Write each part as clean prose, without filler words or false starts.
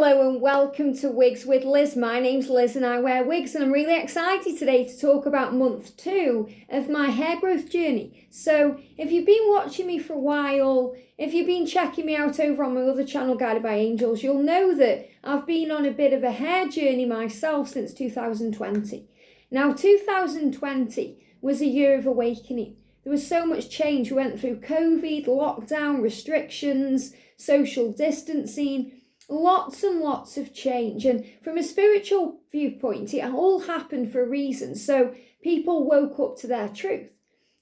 Hello and welcome to Wigs with Liz. My name's Liz and I wear wigs, and I'm really excited today to talk about month 2 of my hair growth journey. So if you've been watching me for a while, if you've been checking me out over on my other channel, Guided by Angels, you'll know that I've been on a bit of a hair journey myself since 2020. Now 2020 was a year of awakening. There was so much change. We went through COVID, lockdown, restrictions, social distancing, lots and lots of change. And from a spiritual viewpoint, it all happened for a reason. So people woke up to their truth.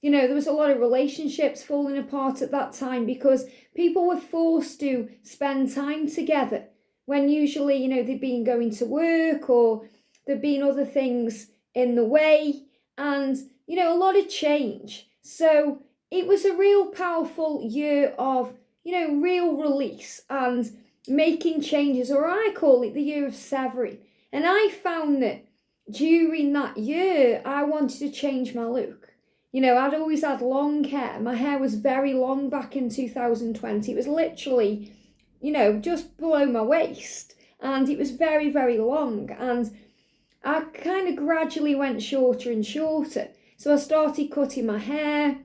You know, there was a lot of relationships falling apart at that time because people were forced to spend time together when usually, you know, they'd been going to work or there'd been other things in the way, and, you know, a lot of change. So it was a real powerful year of, you know, real release and making changes, or I call it the year of severing. And I found that during that year, I wanted to change my look. You know, I'd always had long hair. My hair was very long back in 2020. It was literally, you know, just below my waist. And it was very, very long. And I kind of gradually went shorter and shorter. So I started cutting my hair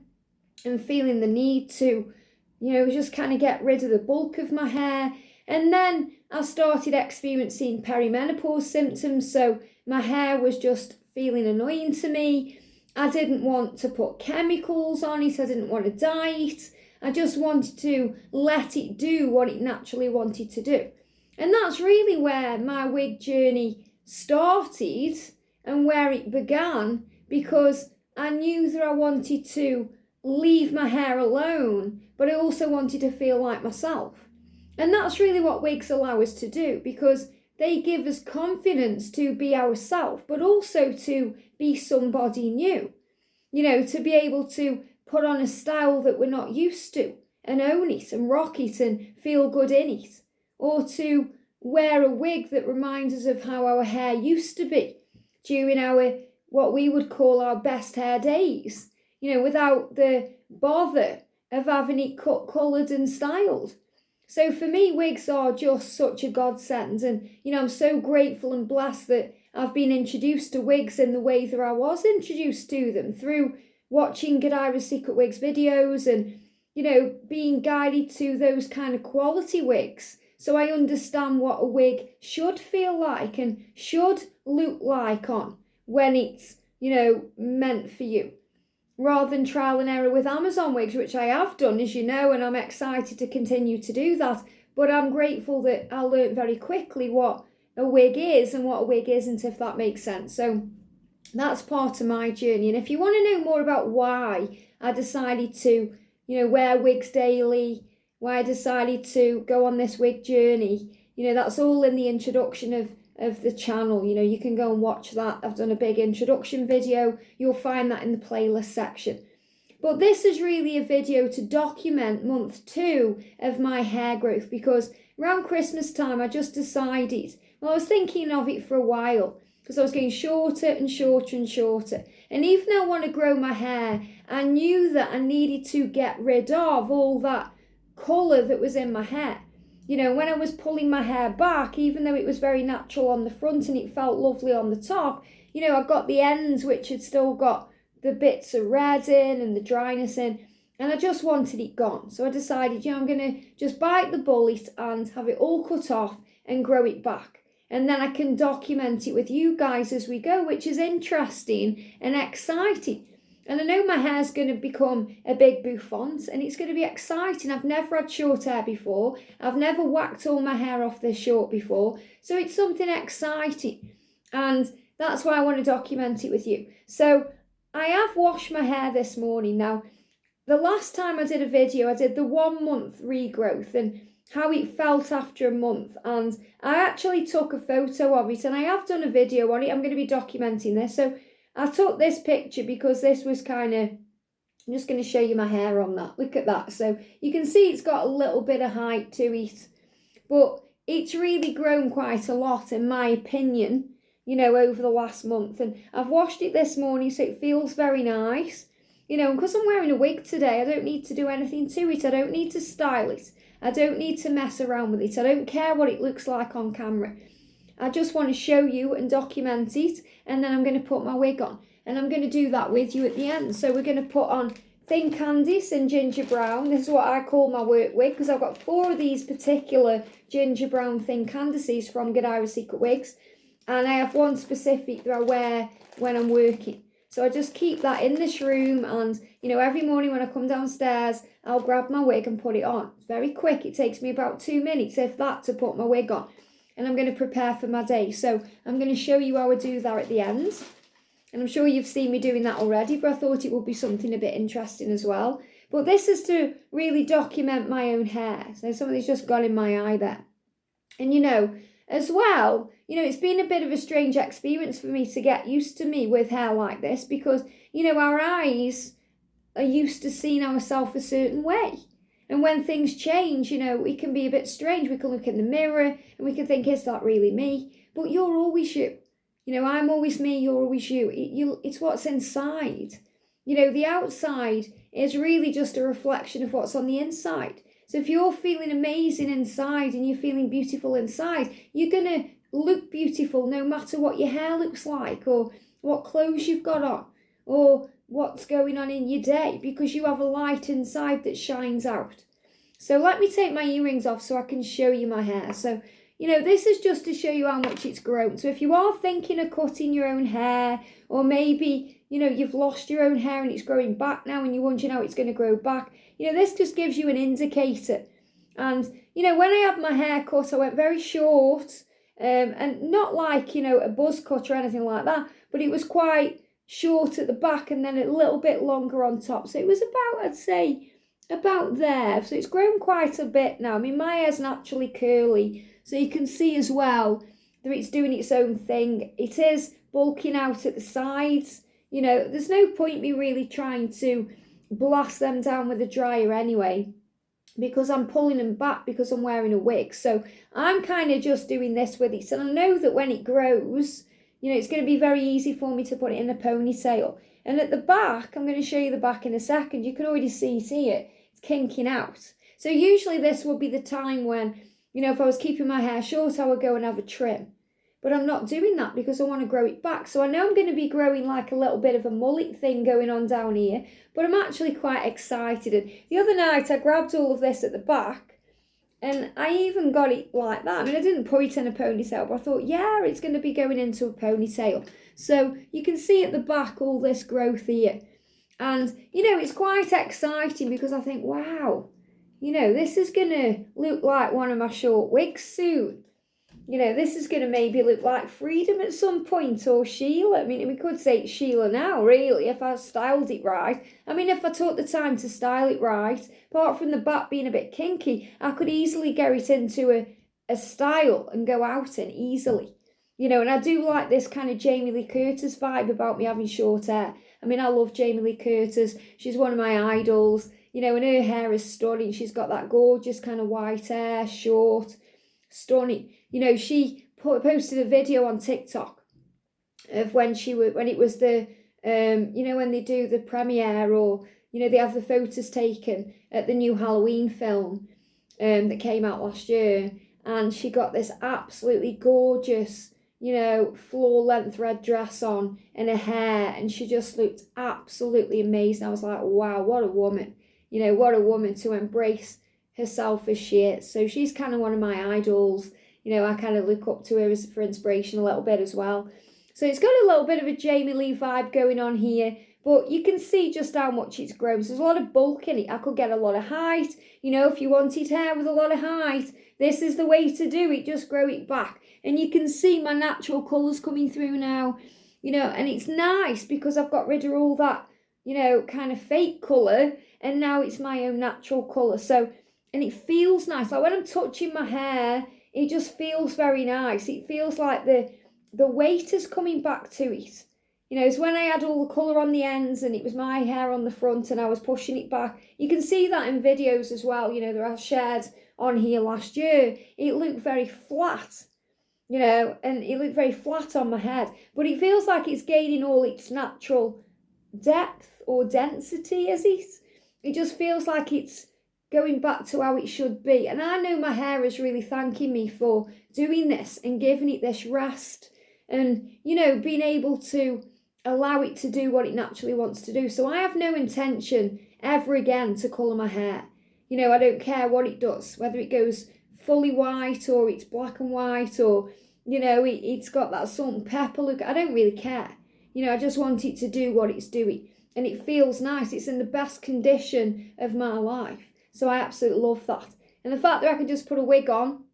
and feeling the need to, you know, just kind of get rid of the bulk of my hair. And then I started experiencing perimenopause symptoms, so my hair was just feeling annoying to me. I didn't want to put chemicals on it, I didn't want to dye it. I just wanted to let it do what it naturally wanted to do. And that's really where my wig journey started and where it began, because I knew that I wanted to leave my hair alone, but I also wanted to feel like myself. And that's really what wigs allow us to do, because they give us confidence to be ourselves, but also to be somebody new. You know, to be able to put on a style that we're not used to and own it and rock it and feel good in it. Or to wear a wig that reminds us of how our hair used to be during our, what we would call our best hair days. You know, without the bother of having it cut, coloured and styled. So for me, wigs are just such a godsend, and, you know, I'm so grateful and blessed that I've been introduced to wigs in the way that I was introduced to them, through watching Godivas Secret Wigs videos and, you know, being guided to those kind of quality wigs. So I understand what a wig should feel like and should look like on when it's, you know, meant for you. Rather than trial and error with Amazon wigs, which I have done, as you know, and I'm excited to continue to do that. But I'm grateful that I learned very quickly what a wig is and what a wig isn't, if that makes sense. So that's part of my journey. And if you want to know more about why I decided to, you know, wear wigs daily, why I decided to go on this wig journey, you know, that's all in the introduction of the channel. You know, you can go and watch that. I've done a big introduction video. You'll find that in the playlist section. But this is really a video to document month 2 of my hair growth, because around Christmas time I just decided, well, I was thinking of it for a while, because I was getting shorter and shorter and shorter. And even though I want to grow my hair, I knew that I needed to get rid of all that colour that was in my hair. You know, when I was pulling my hair back, even though it was very natural on the front and it felt lovely on the top, you know, I got the ends which had still got the bits of red in and the dryness in, and I just wanted it gone. So I decided, you know, I'm going to just bite the bullet and have it all cut off and grow it back. And then I can document it with you guys as we go, which is interesting and exciting. And I know my hair's going to become a big bouffant, and it's going to be exciting. I've never had short hair before. I've never whacked all my hair off this short before. So it's something exciting. And that's why I want to document it with you. So I have washed my hair this morning. Now, the last time I did a video, I did the 1 month regrowth and how it felt after a month. And I actually took a photo of it, and I have done a video on it. I'm going to be documenting this. So I took this picture because this was kind of, I'm just going to show you my hair on that. Look at that. So you can see it's got a little bit of height to it, but it's really grown quite a lot, in my opinion, you know, over the last month. And I've washed it this morning, so it feels very nice. You know, because I'm wearing a wig today, I don't need to do anything to it. I don't need to style it. I don't need to mess around with it. I don't care what it looks like on camera. I just want to show you and document it, and then I'm going to put my wig on. And I'm going to do that with you at the end. So we're going to put on Thin Candice and Ginger Brown. This is what I call my work wig, because I've got 4 of these particular Ginger Brown Thin Candices from Godivas Secret Wigs. And I have one specific that I wear when I'm working. So I just keep that in this room, and, you know, every morning when I come downstairs, I'll grab my wig and put it on. It's very quick. It takes me about 2 minutes, if that, to put my wig on. And I'm going to prepare for my day. So I'm going to show you how I do that at the end. And I'm sure you've seen me doing that already, but I thought it would be something a bit interesting as well. But this is to really document my own hair. So something's just gone in my eye there. And, you know, as well, you know, it's been a bit of a strange experience for me to get used to me with hair like this, because, you know, our eyes are used to seeing ourselves a certain way. And when things change, you know, it can be a bit strange. We can look in the mirror and we can think, is that really me? But you're always you. You know, I'm always me, you're always you. It's what's inside. You know, the outside is really just a reflection of what's on the inside. So if you're feeling amazing inside and you're feeling beautiful inside, you're going to look beautiful no matter what your hair looks like, or what clothes you've got on, or what's going on in your day, because you have a light inside that shines out. So let me take my earrings off so I can show you my hair. So, you know, this is just to show you how much it's grown. So if you are thinking of cutting your own hair, or maybe, you know, you've lost your own hair and it's growing back now and you're wondering how it's going to grow back, you know, this just gives you an indicator. And, you know, when I had my hair cut, I went very short, and not like, you know, a buzz cut or anything like that, but it was quite short at the back and then a little bit longer on top. So it was about, I'd say, about there. So it's grown quite a bit now. I mean, my hair's naturally curly, so you can see as well that it's doing its own thing. It is bulking out at the sides. You know, there's no point me really trying to blast them down with a dryer anyway, because I'm pulling them back because I'm wearing a wig. So I'm kind of just doing this with it. And I know that when it grows, you know, it's going to be very easy for me to put it in a ponytail. And at the back, I'm going to show you the back in a second. You can already see it here. It's kinking out. So usually this would be the time when, you know, if I was keeping my hair short, I would go and have a trim. But I'm not doing that because I want to grow it back. So I know I'm going to be growing like a little bit of a mullet thing going on down here, but I'm actually quite excited. And the other night I grabbed all of this at the back, and I even got it like that. I mean, I didn't put it in a ponytail, but I thought, yeah, it's going to be going into a ponytail. So you can see at the back all this growth here. And, you know, it's quite exciting because I think, wow, you know, this is going to look like one of my short wigs soon. You know, this is going to maybe look like Freedom at some point, or Sheila. I mean, we could say it's Sheila now, really, if I styled it right. I mean, if I took the time to style it right, apart from the back being a bit kinky, I could easily get it into a style and go out in easily. You know, and I do like this kind of Jamie Lee Curtis vibe about me having short hair. I mean, I love Jamie Lee Curtis. She's one of my idols. You know, and her hair is stunning. She's got that gorgeous kind of white hair, short, stunning. You know, she posted a video on TikTok of when it was the, you know, when they do the premiere, or, you know, they have the photos taken at the new Halloween film that came out last year. And she got this absolutely gorgeous, you know, floor-length red dress on and her hair. And she just looked absolutely amazing. I was like, wow, what a woman. You know, what a woman to embrace herself as she is. So she's kind of one of my idols. You know, I kind of look up to her for inspiration a little bit as well. So it's got a little bit of a Jamie Lee vibe going on here, but you can see just how much it's grown. So there's a lot of bulk in it. I could get a lot of height. You know, if you wanted hair with a lot of height, this is the way to do it. Just grow it back. And you can see my natural colours coming through now. You know, and it's nice because I've got rid of all that, you know, kind of fake colour, and now it's my own natural colour. So, and it feels nice. Like when I'm touching my hair, it just feels very nice. It feels like the weight is coming back to it. You know, it's when I had all the colour on the ends and it was my hair on the front and I was pushing it back. You can see that in videos as well, you know, that I shared on here last year. It looked very flat, you know, and it looked very flat on my head. But it feels like it's gaining all its natural depth or density, is it? It just feels like it's going back to how it should be. And I know my hair is really thanking me for doing this and giving it this rest and, you know, being able to allow it to do what it naturally wants to do. So I have no intention ever again to colour my hair. You know, I don't care what it does, whether it goes fully white or it's black and white or, you know, it's got that salt and pepper look. I don't really care. You know, I just want it to do what it's doing. And it feels nice. It's in the best condition of my life. So I absolutely love that. And the fact that I can just put a wig on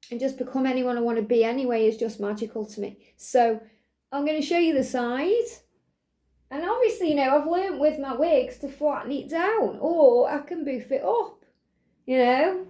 and just become anyone I want to be anyway is just magical to me. So I'm going to show you the side. And obviously, you know, I've learned with my wigs to flatten it down, or I can boof it up, you know.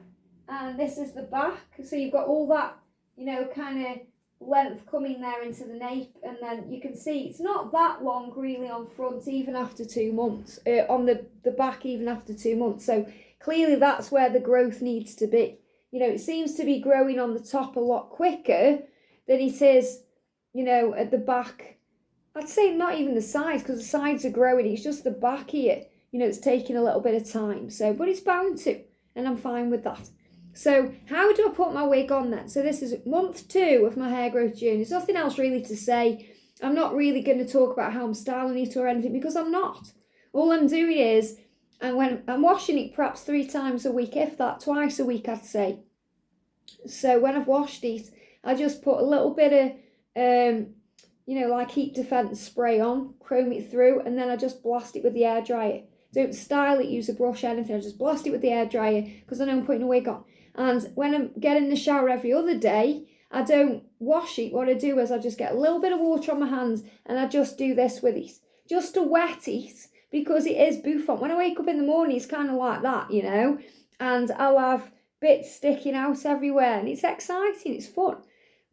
And this is the back. So you've got all that, you know, kind of length coming there into the nape, and then you can see it's not that long really on front even after 2 months, on the back even after 2 months. So clearly that's where the growth needs to be. You know, it seems to be growing on the top a lot quicker than it is, you know, at the back. I'd say not even the sides, because the sides are growing. It's just the back here, you know, it's taking a little bit of time. So, but it's bound to, and I'm fine with that. So how do I put my wig on then? So this is month 2 of my hair growth journey. There's nothing else really to say. I'm not really going to talk about how I'm styling it or anything, because I'm not. All I'm doing is, and when I'm washing it perhaps 3 times a week, if that, twice a week I'd say. So when I've washed it, I just put a little bit of, you know, like heat defense spray on, comb it through, and then I just blast it with the hairdryer. Don't style it, use a brush, anything. I just blast it with the hairdryer because I know I'm putting a wig on. And when I'm getting in the shower every other day, I don't wash it. What I do is I just get a little bit of water on my hands and I just do this with it, just to wet it, because it is bouffant. When I wake up in the morning, it's kind of like that, you know, and I'll have bits sticking out everywhere, and it's exciting, it's fun.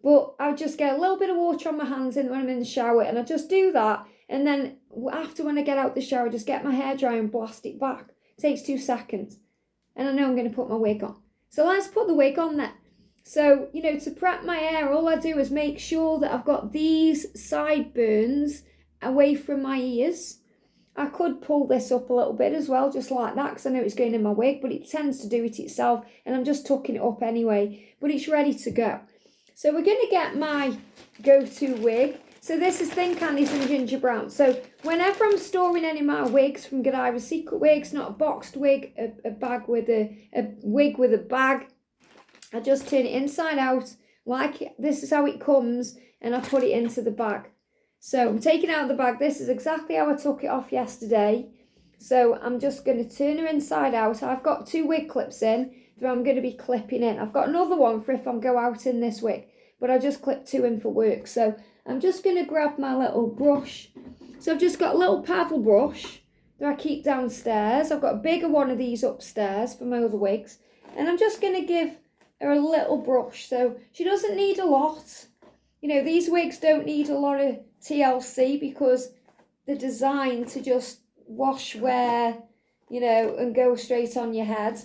But I just get a little bit of water on my hands when I'm in the shower, and I just do that. And then after, when I get out the shower, I just get my hairdryer and blast it back. It takes 2 seconds. And I know I'm going to put my wig on. So let's put the wig on then. So, you know, to prep my hair, all I do is make sure that I've got these sideburns away from my ears. I could pull this up a little bit as well, just like that, because I know it's going in my wig, but it tends to do it itself, and I'm just tucking it up anyway. But it's ready to go. So we're going to get my go-to wig. So this is Thin Candice and Ginger Brown. So whenever I'm storing any of my wigs from Godivas Secret Wigs, not a boxed wig, a bag with a wig with a bag, I just turn it inside out, like this is how it comes, and I put it into the bag. So I'm taking out the bag. This is exactly how I took it off yesterday. So I'm just going to turn her inside out. I've got 2 wig clips in that I'm going to be clipping in. I've got another one for if I go out in this wig, but I just clipped 2 in for work. So I'm just going to grab my little brush. So I've just got a little paddle brush that I keep downstairs. I've got a bigger one of these upstairs for my other wigs. And I'm just going to give her a little brush. So she doesn't need a lot. You know, these wigs don't need a lot of TLC because they're designed to just wash, wear, you know, and go straight on your head.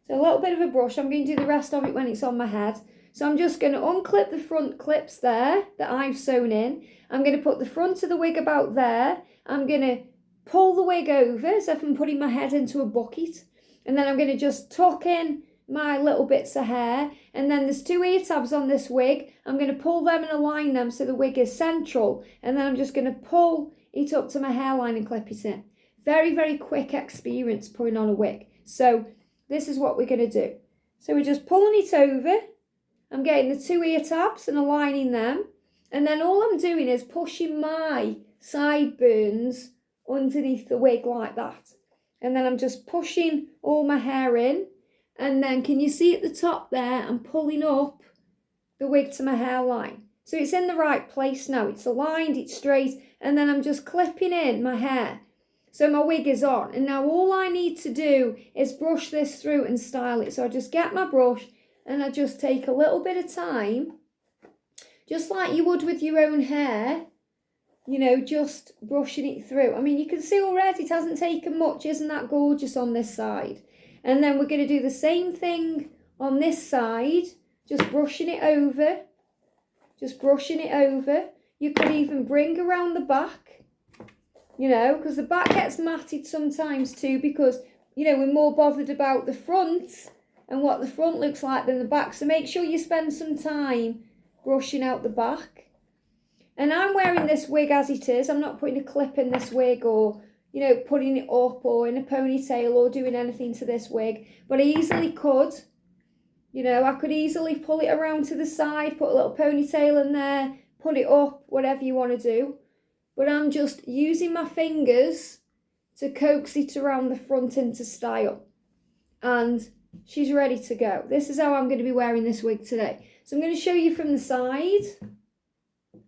So a little bit of a brush. I'm going to do the rest of it when it's on my head. So I'm just going to unclip the front clips there that I've sewn in. I'm going to put the front of the wig about there. I'm going to pull the wig over as if I'm putting my head into a bucket. And then I'm going to just tuck in my little bits of hair. And then there's 2 ear tabs on this wig. I'm going to pull them and align them so the wig is central. And then I'm just going to pull it up to my hairline and clip it in. Very, very quick experience putting on a wig. So this is what we're going to do. So we're just pulling it over. I'm getting the 2 ear tabs and aligning them. And then all I'm doing is pushing my sideburns underneath the wig like that. And then I'm just pushing all my hair in. And then can you see at the top there, I'm pulling up the wig to my hairline. So it's in the right place now. It's aligned, it's straight. And then I'm just clipping in my hair. So my wig is on. And now all I need to do is brush this through and style it. So I just get my brush and I just take a little bit of time, just like you would with your own hair, you know, just brushing it through. I mean, you can see already it hasn't taken much. Isn't that gorgeous on this side? And then we're going to do the same thing on this side, just brushing it over, just brushing it over. You could even bring around the back, you know, because the back gets matted sometimes too, because we're more bothered about the front and what the front looks like than the back. So make sure you spend some time brushing out the back. And I'm wearing this wig as it is. I'm not putting a clip in this wig or, putting it up or in a ponytail or doing anything to this wig. But I easily could. I could easily pull it around to the side, put a little ponytail in there, put it up, whatever you want to do. But I'm just using my fingers to coax it around the front into style. And she's ready to go. This is how I'm going to be wearing this wig today. So I'm going to show you from the side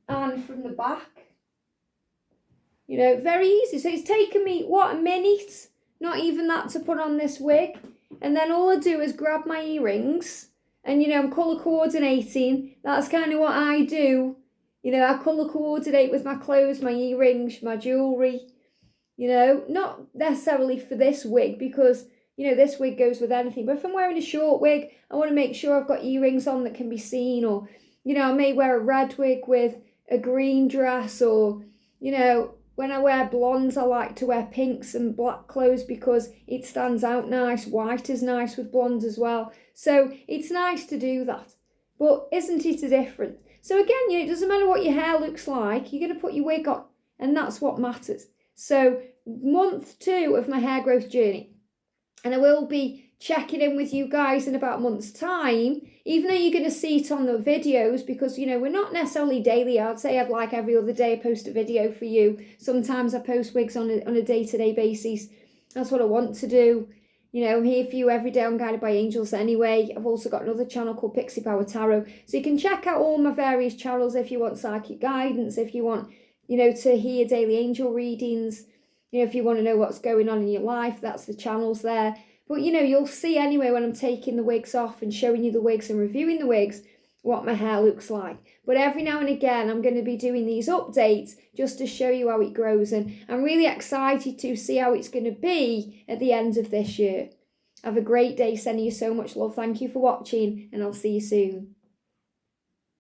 and from the back. Very easy. So it's taken me, a minute? Not even that to put on this wig. And then all I do is grab my earrings and, I'm colour coordinating. That's kind of what I do. I colour coordinate with my clothes, my earrings, my jewellery. Not necessarily for this wig because, this wig goes with anything. But if I'm wearing a short wig, I want to make sure I've got earrings on that can be seen. Or, I may wear a red wig with a green dress or, when I wear blondes, I like to wear pinks and black clothes because it stands out nice. White is nice with blondes as well. So it's nice to do that. But isn't it a difference? So again, it doesn't matter what your hair looks like. You're going to put your wig on. And that's what matters. So month 2 of my hair growth journey. And I will be checking in with you guys in about a month's time, even though you're going to see it on the videos because, we're not necessarily daily. I'd say I'd like every other day I post a video for you. Sometimes I post wigs on a day-to-day basis. That's what I want to do. I'm here for you every day on Guided by Angels anyway. I've also got another channel called Pixie Power Tarot. So you can check out all my various channels if you want psychic guidance, if you want, to hear daily angel readings. If you want to know what's going on in your life, that's the channels there. But, you'll see anyway when I'm taking the wigs off and showing you the wigs and reviewing the wigs, what my hair looks like. But every now and again, I'm going to be doing these updates just to show you how it grows. And I'm really excited to see how it's going to be at the end of this year. Have a great day. Sending you so much love. Thank you for watching and I'll see you soon.